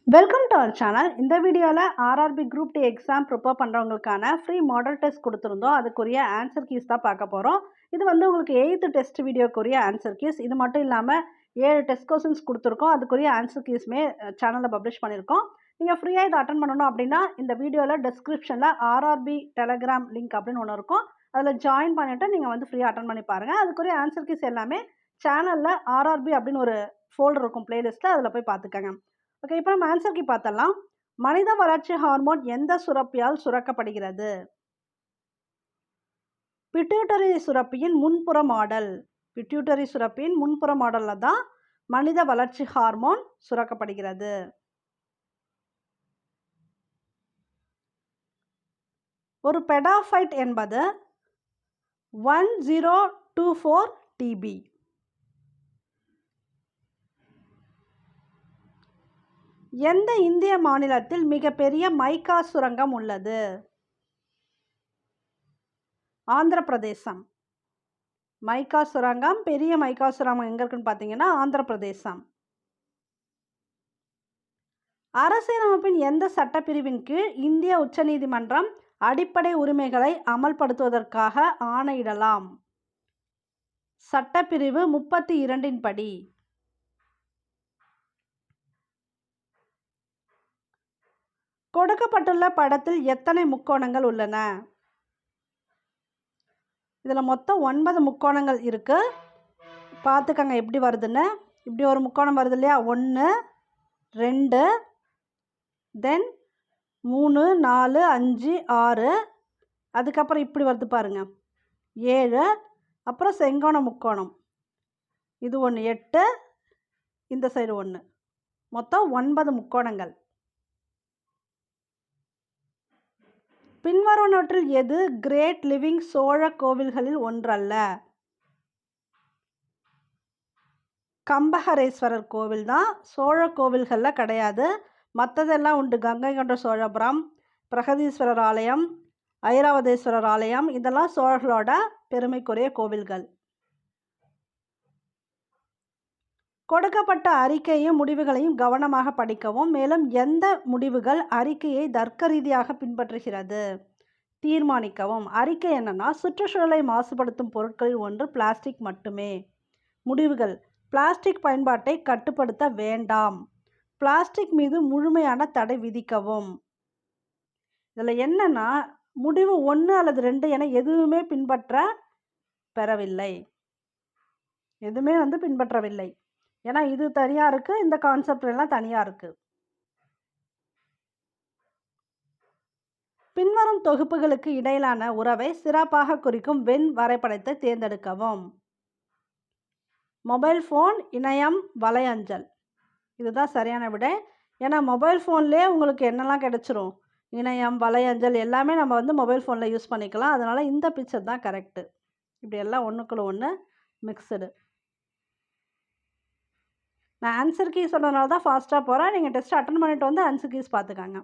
Welcome to our channel. இந்த வீடியோவில் RRB group D exam prepare பண்ணுறவங்களுக்கான ஃப்ரீ மாடல் டெஸ்ட் கொடுத்துருந்தோம். அதுக்குரிய ஆன்சர் கீஸ் தான் பார்க்க போகிறோம். இது வந்து உங்களுக்கு 8th டெஸ்ட் வீடியோக்குரிய ஆன்சர் கீஸ். இது மட்டும் இல்லாமல் 7 டெஸ்ட் கொஸ்டின்ஸ் கொடுத்துருக்கோம். அதுக்குரிய ஆன்சர் கீஸுமே சேனலில் பப்ளிஷ் பண்ணியிருக்கோம். நீங்கள் ஃப்ரீயாக இதை அட்டன் பண்ணணும் அப்படின்னா இந்த வீடியோவில் டிஸ்கிரிப்ஷனில் ஆர்ஆர்பி டெலகிராம் லிங்க் அப்படின்னு ஒன்று இருக்கும். அதில் ஜாயின் பண்ணிவிட்டு நீங்கள் வந்து ஃப்ரீயாக அட்டன் பண்ணி பாருங்கள். அதுக்குரிய ஆன்சர் கீஸ் எல்லாமே சேனலில் ஆர்ஆர்பி அப்படின்னு ஒரு ஃபோல்டர் இருக்கும் பிளேலிஸ்ட்டில், அதில் போய் பார்த்துக்கங்க. ஓகே, இப்போ நம்ம ஆன்சர் கீ பார்த்தலாம். மனித வளர்ச்சி ஹார்மோன் எந்த சுரப்பியால் சுரக்கப்படுகிறது? பிட்யூட்டரி சுரப்பியின் முன்புற மாடல். பிட்யூட்டரி சுரப்பியின் முன்புற மாடல்ல தான் மனித வளர்ச்சி ஹார்மோன் சுரக்கப்படுகிறது. ஒரு பெடாஃபைட் என்பது 1024 டிபி. எந்த இந்திய மாநிலத்தில் மிகப்பெரிய மைக்கா சுரங்கம் உள்ளது? ஆந்திர பிரதேசம். மைக்கா சுரங்கம், பெரிய மைக்கா சுரங்கம் எங்க இருக்குன்னு பார்த்தீங்கன்னா ஆந்திர பிரதேசம். அரசியலமைப்பின் எந்த சட்டப்பிரிவின் கீழ் இந்திய உச்சநீதிமன்றம் அடிப்படை உரிமைகளை அமல்படுத்துவதற்காக ஆணையிடலாம்? சட்டப்பிரிவு 32 படி. கொடுக்கப்பட்டுள்ள படத்தில் எத்தனை முக்கோணங்கள் உள்ளன? இதில் மொத்தம் 9 முக்கோணங்கள் இருக்கு. பார்த்துக்கங்க எப்படி வருதுன்னு. இப்படி ஒரு முக்கோணம் வருது இல்லையா? 1 2 தென் 3 4 5 6. அதுக்கப்புறம் இப்படி வருது பாருங்க 7. அப்புறம் செங்கோண முக்கோணம் இது 1 8. இந்த சைடு 1. மொத்தம் 9 முக்கோணங்கள். பின்வருவனவற்றில் எது கிரேட் லிவிங் சோழ கோவில்களில் ஒன்றல்ல? கம்பஹரேஸ்வரர் கோவில் தான், சோழ கோவில்களில் கிடையாது. மற்றதெல்லாம் உண்டு. கங்கை கொண்ட சோழபுரம், பிரகதீஸ்வரர் ஆலயம், ஐராவதேஸ்வரர் ஆலயம், இதெல்லாம் சோழர்களோட பெருமைக்குரிய கோவில்கள். கொடுக்கப்பட்ட அறிக்கையும் முடிவுகளையும் கவனமாக படிக்கவும். மேலும் எந்த முடிவுகள் அறிக்கையை தர்க்க ரீதியாக பின்பற்றுகிறது? தீர்மானிக்கவும். அறிக்கை என்னன்னா, சுற்றுச்சூழலை மாசுபடுத்தும் பொருட்களில் ஒன்று பிளாஸ்டிக் மட்டுமே. முடிவுகள்: பிளாஸ்டிக் பயன்பாட்டை கட்டுப்படுத்த வேண்டாம். பிளாஸ்டிக் மீது முழுமையான தடை விதிக்கவும். இதில் என்னன்னா, முடிவு 1 அல்லது 2 என எதுவுமே பெறவில்லை. எதுவுமே பின்பற்றவில்லை. ஏன்னா இது தனியாக இருக்கு, இந்த கான்செப்ட் எல்லாம் தனியாக இருக்கு. பின்வரும் தொகுப்புகளுக்கு இடையிலான உறவை சிறப்பாக குறிக்கும் வெண் வரைபடத்தை தேர்ந்தெடுக்கவும். மொபைல் ஃபோன், இணையம், வலையஞ்சல். இதுதான் சரியான விடை. ஏன்னா மொபைல் ஃபோன்லேயே உங்களுக்கு என்னெல்லாம் கிடைச்சிரும், இணையம், வலையஞ்சல் எல்லாமே நம்ம மொபைல் ஃபோனில் யூஸ் பண்ணிக்கலாம். அதனால் இந்த பிக்சர் தான் கரெக்டு. இப்படி எல்லாம் ஒன்றுக்குள்ள ஒன்று மிக்சடு. நான் ஆன்சர் கீ சொன்னதுனால தான் ஃபாஸ்ட்டாக போகிறேன். நீங்கள் டெஸ்ட் அட்டன் பண்ணிட்டு வந்து ஆன்சர் கீஸ் பார்த்துக்காங்க.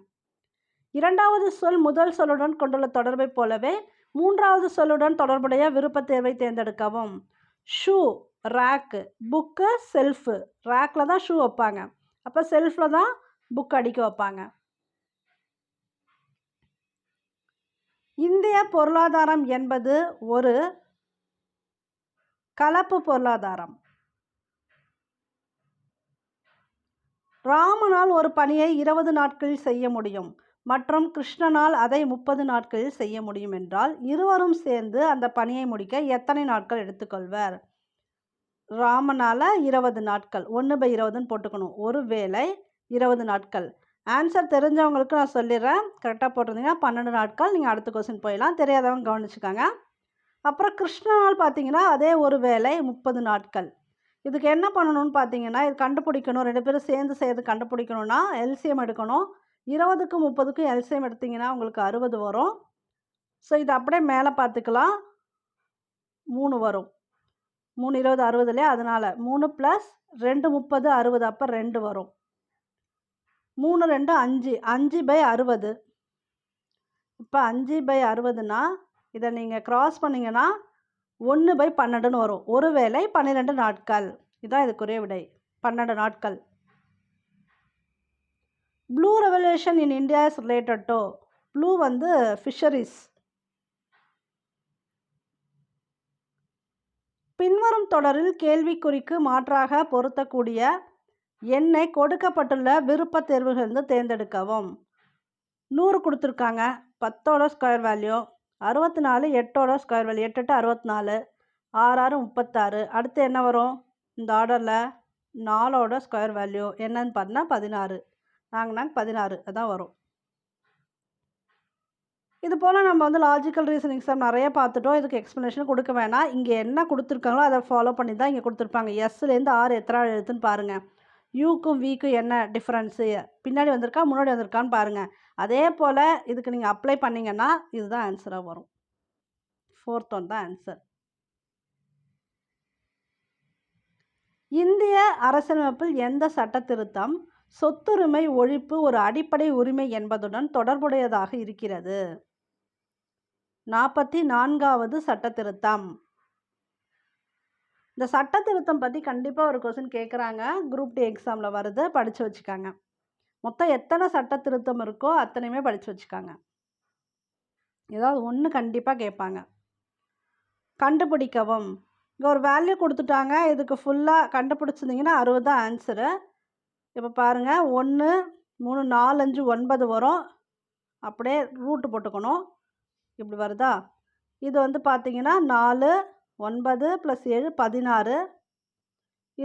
இரண்டாவது சொல் முதல் சொல்லுடன் கொண்டுள்ள தொடர்பை போலவே மூன்றாவது சொல்லுடன் தொடர்புடைய விருப்பத் தேர்வை தேர்ந்தெடுக்கவும். Shoe, rack, book, shelf. ரேக்கில் தான் ஷூ வைப்பாங்க, அப்போ செல்ஃபில் தான் புக் அடிக்க வைப்பாங்க. இந்திய பொருளாதாரம் என்பது ஒரு கலப்பு பொருளாதாரம். ராமனால் ஒரு பணியை 20 நாட்களில் செய்ய முடியும் மற்றும் கிருஷ்ணனால் அதை 30 நாட்களில் செய்ய முடியும் என்றால் இருவரும் சேர்ந்து அந்த பணியை முடிக்க எத்தனை நாட்கள் எடுத்துக்கொள்வர்? ராமனால் 20 நாட்கள். 1/20ன்னு போட்டுக்கணும். ஒரு வேளை 20 நாட்கள். ஆன்சர் தெரிஞ்சவங்களுக்கு நான் சொல்லிடுறேன். கரெக்டாக போட்டிருந்தீங்கன்னா 12 நாட்கள். நீங்கள் அடுத்த கொஸ்டின் போயிடலாம். தெரியாதவங்க கவனிச்சுக்காங்க. அப்புறம் கிருஷ்ணனால் பார்த்தீங்கன்னா அதே ஒரு வேளை 30 நாட்கள். இதுக்கு என்ன பண்ணணும்னு பார்த்தீங்கன்னா, இது கண்டுபிடிக்கணும். 2 பேரும் சேர்ந்து செய்கிறது கண்டுபிடிக்கணும்னா எல்சிஎம் எடுக்கணும். 20க்கும் 30க்கும் எல்சிஎம் எடுத்திங்கன்னா உங்களுக்கு 60 வரும். ஸோ இது அப்படியே மேலே பார்த்துக்கலாம். 3 வரும். 3 20 60 இல்லையா? அதனால் 3 + 2 30 60. அப்போ 2 வரும். 3 2 5. 5/60. இப்போ 5/60னா இதை நீங்கள் க்ராஸ் பண்ணிங்கன்னா 1/12ன்னு வரும். ஒரு வேளை 12 நாட்கள். இதுதான் இதுக்குரிய விடை. 12 நாட்கள். Blue revolution in India is related to blue வந்து ஃபிஷரிஸ். பின்வரும் தொடரில் கேள்விக்குறிக்கு மாற்றாக பொருத்தக்கூடிய எண்ணை கொடுக்கப்பட்டுள்ள விருப்ப தேர்வுகளிலிருந்து தேர்ந்தெடுக்கவும். 100 கொடுத்துருக்காங்க, 10ஓட ஸ்கொயர் வேல்யூ, 64 8ஓட ஸ்கொயர் வேல்யூ, 8 8 64, 6 6 36. அடுத்து என்ன வரும் இந்த ஆர்டரில்? 4ஓட ஸ்கொயர் வேல்யூ என்னன்னு பார்த்தீங்கன்னா 16. நாங்கள் 16 அதான் வரும். இது போல் நம்ம வந்து லாஜிக்கல் ரீசனிங் எக்ஸாம் நிறைய பார்த்துட்டோம். இதுக்கு எக்ஸ்ப்ளனேஷன் கொடுக்க வேணாம். இங்கே என்ன கொடுத்துருக்காங்களோ அதை ஃபாலோ பண்ணி தான் இங்கே கொடுத்துருப்பாங்க. எஸ்லேருந்து ஆர் எத்தனை எழுத்துன்னு பாருங்கள். யூக்கும் விக்கும் என்ன டிஃப்ரென்ஸு, பின்னாடி வந்திருக்கா முன்னாடி வந்திருக்கான்னு பாருங்கள். அதே போல் இதுக்கு நீங்கள் அப்ளை பண்ணிங்கன்னா இதுதான் ஆன்சராக வரும். 4th ஒன் தான் ஆன்சர். இந்திய அரசியலமைப்பில் எந்த சட்ட திருத்தம் சொத்துரிமை ஒழிப்பு ஒரு அடிப்படை உரிமை என்பதுடன் தொடர்புடையதாக இருக்கிறது? 44வது சட்ட திருத்தம். இந்த சட்ட திருத்தம் பற்றி கண்டிப்பாக ஒரு கொஸ்டின் கேட்குறாங்க, குரூப் டி எக்ஸாமில் வருது, படித்து வச்சுக்காங்க. மொத்தம் எத்தனை சட்ட திருத்தம் இருக்கோ அத்தனையுமே படித்து வச்சுக்காங்க. ஏதாவது ஒன்று கண்டிப்பாக கேட்பாங்க. கண்டுபிடிக்கவும். இங்கே ஒரு வேல்யூ கொடுத்துட்டாங்க, இதுக்கு ஃபுல்லாக கண்டுபிடிச்சிருந்தீங்கன்னா 60 தான் ஆன்சரு. இப்போ பாருங்கள், 1 3 4 5 9 வரும். அப்படியே ரூட்டு போட்டுக்கணும். இப்படி வருதா? இது வந்து பார்த்தீங்கன்னா 4 9 + 7 16.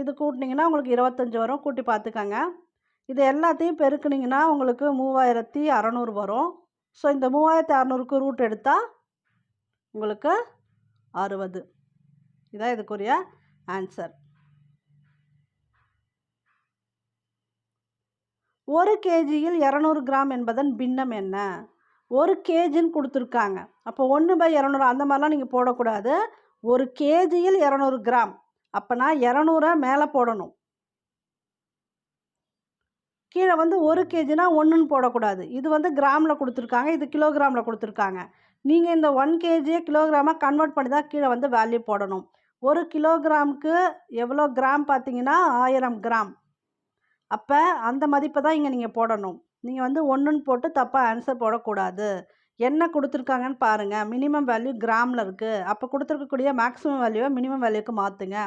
இது கூட்டினீங்கன்னா உங்களுக்கு 25 வரும். கூட்டி பார்த்துக்கங்க. இது எல்லாத்தையும் பெருக்குனிங்கன்னா உங்களுக்கு 3600 வரும். ஸோ இந்த 3600க்கு ரூட் எடுத்தால் உங்களுக்கு 60. இதான் இதுக்குரிய ஆன்சர். 1 kgயில் 200 கிராம் என்பதன் பின்னம் என்ன? 1 kgன்னு கொடுத்துருக்காங்க. அப்போ 1/200 அந்த மாதிரிலாம் நீங்கள் போடக்கூடாது. 1 kgயில் 200 கிராம். அப்போனா 200 மேலே போடணும். கீழே வந்து 1 kgனா 1ன்னு போடக்கூடாது. இது வந்து கிராமில் கொடுத்துருக்காங்க, இது கிலோகிராமில் கொடுத்துருக்காங்க. நீங்கள் இந்த 1 kgயை கிலோகிராமாக கன்வெர்ட் பண்ணி தான் கீழே வந்து வேல்யூ போடணும். 1 கிலோகிராமுக்கு எவ்வளோ கிராம் பார்த்தீங்கன்னா 1000 கிராம். அப்போ அந்த மதிப்பை தான் இங்கே நீங்கள் போடணும். நீங்கள் வந்து 1ன்னு போட்டு தப்பாக ஆன்சர் போடக்கூடாது. என்ன கொடுத்துருக்காங்கன்னு பாருங்கள். மினிமம் வேல்யூ கிராமில் இருக்குது. அப்போ கொடுத்துருக்கக்கூடிய மேக்ஸிமம் வேல்யூவை மினிமம் வேல்யூக்கு மாற்றுங்க.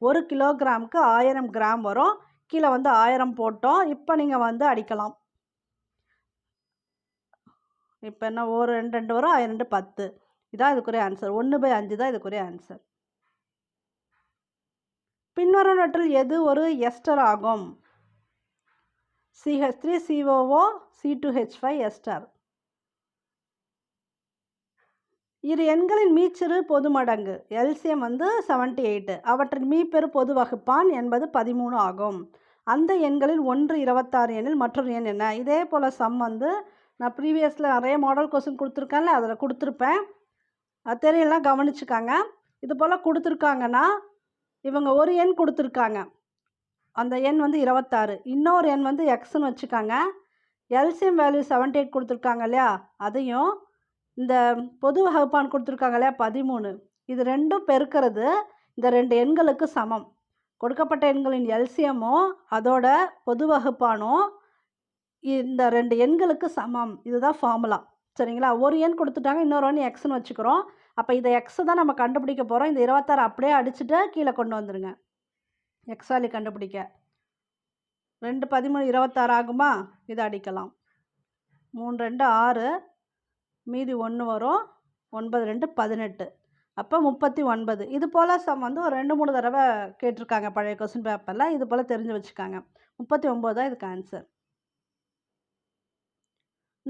1 கிலோகிராமுக்கு 1000 கிராம் வரும். கீழே வந்து 1000 போட்டோம். இப்போ நீங்கள் வந்து அடிக்கலாம். இப்போ என்ன 1 2 2 வரும், 2 10. இதான் இதுக்குரிய ஆன்சர். 1/5 தான் இதுக்குரிய ஆன்சர். பின்வருவனவற்றில் எது ஒரு எஸ்டர் ஆகும்? CH3COO C2H5 ester. இரு எண்களின் மீச்சிறு பொது மடங்கு எல்சிஎம் வந்து 78. அவற்றின் மீப்பெரு பொது வகுப்பான் என்பது 13 ஆகும். அந்த எண்களில் ஒன்று 26 எண்ணில் மற்றொரு எண் என்ன? இதே போல் சம் வந்து நான் ப்ரீவியஸில் நிறைய மாடல் கொஸ்டின் கொடுத்துருக்கேன்ல, அதில் கொடுத்துருப்பேன். அது தெரியலாம், கவனிச்சுக்காங்க. இது போல் கொடுத்துருக்காங்கன்னா இவங்க ஒரு எண் கொடுத்துருக்காங்க, அந்த எண் வந்து 26. இன்னொரு எண் வந்து எக்ஸ்ன்னு வச்சுக்காங்க. எல்சிஎம் வேல்யூ 78 கொடுத்துருக்காங்க இல்லையா, அதையும் இந்த பொது வகுப்பான் கொடுத்துருக்காங்க இல்லையா 13, இது ரெண்டும் பெருக்கிறது இந்த 2 எண்களுக்கு சமம். கொடுக்கப்பட்ட எண்களின் எல்சிஎம்மும் அதோட பொது வகுப்பானும் இந்த 2 எண்களுக்கு சமம். இதுதான் ஃபார்முலா. சரிங்களா? ஒரு எண் கொடுத்துட்டாங்க, இன்னொரு எண் எக்ஸ்ன்னு வச்சுக்கிறோம். அப்போ இதை எக்ஸ் தான் நம்ம கண்டுபிடிக்க போகிறோம். இந்த 26 அப்படியே அடிச்சுட்டு கீழே கொண்டு வந்துடுங்க. எக்ஸ் வேல்யூ கண்டுபிடிக்க 2 13 26 ஆகுமா? இதை அடிக்கலாம். 3 2 6, மீதி 1 வரும். 9 2 18. அப்போ 39. இது போல் சம் வந்து ஒரு 2 3 தடவை கேட்டிருக்காங்க பழைய கொஸ்டின் பேப்பரில். இது போல் தெரிஞ்சு வச்சுக்காங்க. 39 தான் இதுக்கு ஆன்சர்.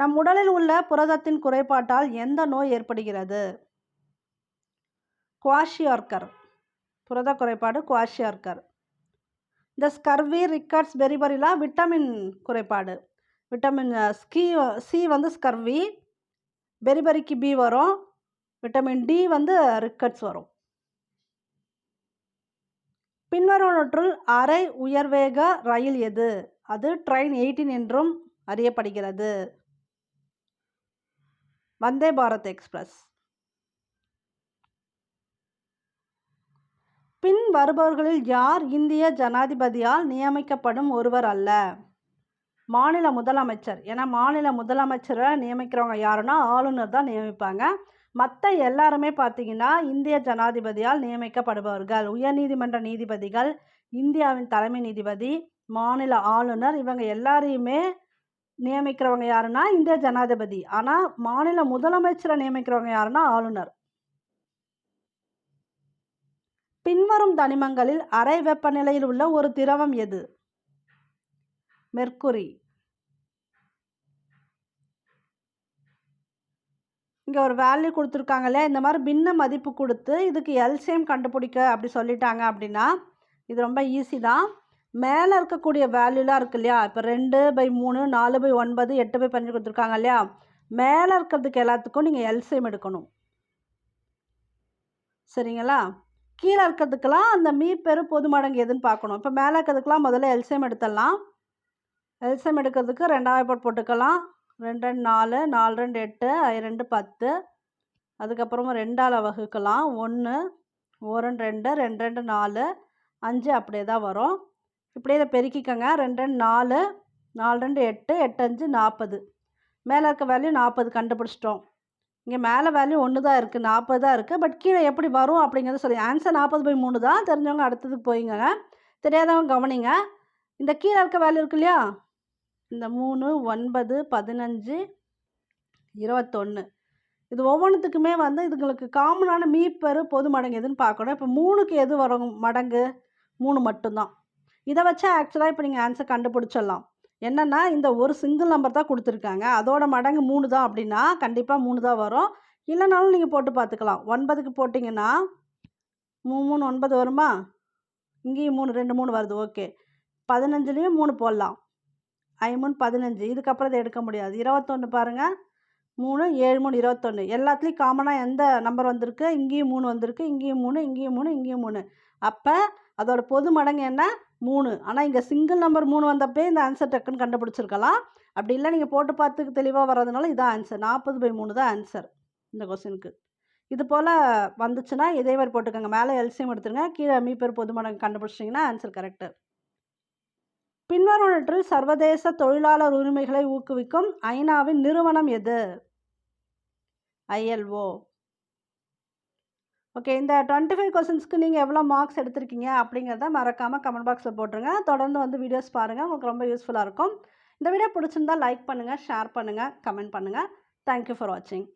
நம் உடலில் உள்ள புரதத்தின் குறைபாட்டால் எந்த நோய் ஏற்படுகிறது? குவாஷியார்கர். புரத குறைபாடு குவாஷியார்கர். இந்த ஸ்கர்வி, ரிக்கட்ஸ், பெரிபரிலாம் விட்டமின் குறைபாடு. விட்டமின் சி வந்து ஸ்கர்வி, பெரிபரிக்கு பி வரும், விட்டமின் டி வந்து ரிக்கட்ஸ் வரும். பின்வருவனற்றுள் அரை உயர்வேக ரயில் எது? அது ட்ரெயின் 18 என்றும் அறியப்படுகிறது. வந்தே பாரத் எக்ஸ்பிரஸ். பின் வருபவர்களில் யார் இந்திய ஜனாதிபதியால் நியமிக்கப்படும் ஒருவர் அல்ல? மாநில முதலமைச்சர். ஏன்னா மாநில முதலமைச்சரை நியமிக்கிறவங்க யாருன்னா ஆளுநர் தான் நியமிப்பாங்க. மற்ற எல்லாருமே பார்த்தீங்கன்னா இந்திய ஜனாதிபதியால் நியமிக்கப்படுபவர்கள். உயர்நீதிமன்ற நீதிபதிகள், இந்தியாவின் தலைமை நீதிபதி, மாநில ஆளுநர் இவங்க எல்லாரையுமே நியமிக்கிறவங்க யாருன்னா இந்திய ஜனாதிபதி. ஆனா மாநில முதலமைச்சரை நியமிக்கிறவங்க யாருன்னா ஆளுநர். பின்வரும் தனிமங்களில் அறை வெப்பநிலையில் உள்ள ஒரு திரவம் எது? மெர்க்குரி. இங்கே ஒரு வேல்யூ கொடுத்துருக்காங்கல்ல, இந்த மாதிரி பின்ன மதிப்பு கொடுத்து இதுக்கு எல்சிஎம் கண்டுபிடிக்க அப்படி சொல்லிட்டாங்க அப்படின்னா இது ரொம்ப ஈஸி தான். மேலே இருக்கக்கூடிய வேல்யூலாம் இருக்கு இல்லையா, இப்போ 2/3, 4/9, 8/15 கொடுத்துருக்காங்க இல்லையா, மேலே இருக்கிறதுக்கு எல்லாத்துக்கும் நீங்கள் எல்சிஎம் எடுக்கணும். சரிங்களா? கீழே இருக்கிறதுக்கெல்லாம் அந்த மீப்பெரு பொது மடங்கு எதுன்னு பார்க்கணும். இப்போ மேலே இருக்கிறதுக்கெல்லாம் முதல்ல எல்சிஎம் எடுத்துடலாம். எல்சிஎம் எடுக்கிறதுக்கு 2 போட்டுக்கலாம். 2 4, 4 2 8, 2 10. அதுக்கப்புறமா 2ஆல் வகுக்கலாம். 1, 1 2, 2 2 4, 5 அப்படியே தான் வரும். இப்படியே இதை பெருக்கிக்கங்க. 2 4, 4 2 8, 8 5 40. மேலே இருக்க வேல்யூ 40 கண்டுபிடிச்சிட்டோம். இங்கே மேலே வேல்யூ 1 தான் இருக்குது, 40 தான் இருக்குது. பட் கீழே எப்படி வரும் அப்படிங்கிறத சொல்லி ஆன்சர் 40/3 தான். தெரிஞ்சவங்க அடுத்ததுக்கு போயிங்க, தெரியாதவங்க கவனிங்க. இந்த கீழே இருக்க வேல்யூ இருக்கு இல்லையா, இந்த 3, 9, 15, 21 இது ஒவ்வொன்றுத்துக்குமே வந்து இதுங்களுக்கு காமனான மீப்பெரு பொது மடங்கு எதுன்னு பார்க்கணும். இப்போ 3க்கு எது வரும் மடங்கு? 3 மட்டும்தான். இதை வச்சா ஆக்சுவலாக இப்போ நீங்கள் ஆன்சர் கண்டுபிடிச்சிடலாம். என்னென்னா இந்த ஒரு சிங்கிள் நம்பர் தான் கொடுத்துருக்காங்க, அதோட மடங்கு 3 தான் அப்படின்னா கண்டிப்பாக 3 தான் வரும். இல்லைனாலும் நீங்கள் போட்டு பார்த்துக்கலாம். 9க்கு போட்டிங்கன்னா 3 3 9 வருமா, இங்கேயும் 3 2 3 வருது. ஓகே, 15லேயும் 3 போடலாம். 5 3 15. இதுக்கப்புறம் இதை எடுக்க முடியாது. 21 பாருங்கள், 3 7 3 21. எல்லாத்துலேயும் காமனாக எந்த நம்பர் வந்திருக்கு? இங்கேயும் 3 வந்திருக்கு, இங்கேயும் 3, இங்கேயும் 3, இங்கேயும் 3. அப்போ அதோட பொது மடங்கு என்ன? 3. ஆனால் இங்கே சிங்கிள் நம்பர் 3 வந்தப்பே இந்த ஆன்சர் டக்குன்னு கண்டுபிடிச்சிருக்கலாம். அப்படி இல்லை நீங்கள் போட்டு பார்த்துக்கு தெளிவாக வர்றதுனால இதான் ஆன்சர். 40/3 தான் ஆன்சர் இந்த கொஸ்டினுக்கு. இது போல் வந்துச்சுன்னா இதே மாதிரி போட்டுக்கோங்க. மேலே எல்சிஎம் எடுத்துருங்க, கீழே மீப்பெரு பொது மடங்கு கண்டுபிடிச்சிட்டிங்கன்னா ஆன்சர் கரெக்டு. பின்வருவனற்றில் சர்வதேச தொழிலாளர் உரிமைகளை ஊக்குவிக்கும் ஐநாவின் நிறுவனம் எது? ILO. ஓகே, இந்த 25 கொஸ்டின்ஸ்க்கு நீங்கள் எவ்வளோ மார்க்ஸ் எடுத்திருக்கீங்க அப்படிங்கிறத மறக்காமல் கமெண்ட் பாக்ஸில் போட்டுருங்க. தொடர்ந்து வந்து வீடியோஸ் பாருங்கள், உங்களுக்கு ரொம்ப யூஸ்ஃபுல்லாக இருக்கும். இந்த வீடியோ பிடிச்சிருந்தால் லைக் பண்ணுங்கள், ஷேர் பண்ணுங்கள், கமெண்ட் பண்ணுங்கள். தேங்க்யூ ஃபார் வாட்சிங்.